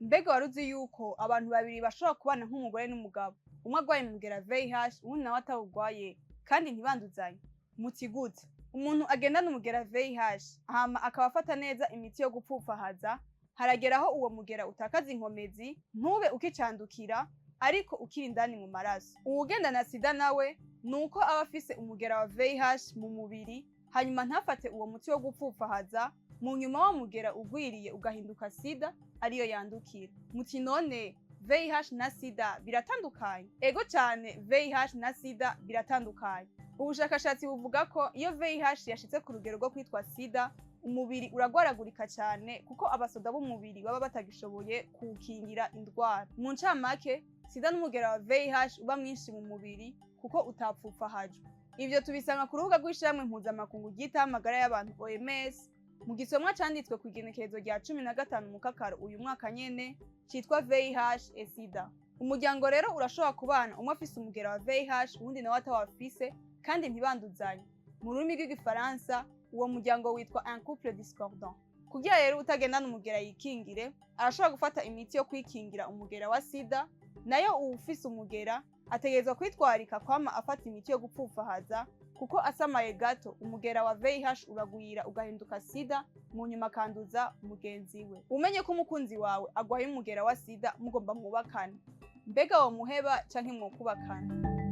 Mbega waruzi yuko abantu babiri bashobora kubana nk'umugore n'umugabo, umwe agwaye umugera VIH uwundi nawe atawugwaye kandi ntibanduzanye? Muti gute? Umuntu agendana umugera VIH hama akaba afata neza imiti yo gupfupfahaza, harageraho uwo mugera utakaza inkomezi ntube ukicandukira ariko ukiri indani mu maraso. Uwugendana sida nawe nuko aba afise umugera wa VIH mu mubiri, hanyuma ntafate uwo muti wo gupfupfahaza, mu nyuma wa mugera ugwiriye ugahinduka sida ariyo yandukira. Muti none VIH na sida biratandukanye? Ego cane, VIH na sida biratandukanye. Ubushakashatsi buvuga ko iyo VIH yashitse ku rugero rwo kwitwa sida, umubiri uragwaragurika cane kuko abasoda b'umubiri baba batagishoboye kuwukingira indwara. Mu ncamake, sida n'umugera wa VIH uba mwinshi mu mubiri kuko utapfupfahajwe. Ivyo tubisanga ku rubuga rw'ishirahamwe mpuzamakungu ryitaho amagara y'abantu OMS, mu gisomwa canditswe kw'igenekerezo rya 15 Mukakaro uyu mwaka nyene, citwa VIH et sida. Umuryango rero urashobora kubana umwe afise umugera wa VIH uwundi nawe atawafise kandi ntibanduzanye. Mu rurimi rw'igifaransa uwo muryango witwa un couple discordant. Kugira rero utagendana umugera yikingire, arashobora gufata imiti yo kwikingira umugera wa sida, nayo uwufise umugera ategerezwa kwitwarika kwama afata imiti yo gupfupfahaza, kuko asamaye gato umugera wa VIH uragwira ugahinduka sida, mu nyuma akanduza mugenzi we. Umenye ko umukunzi wawe agwaye umugera wa sida mugomba mwubakane. Mbega womuheba canke mwokubakana?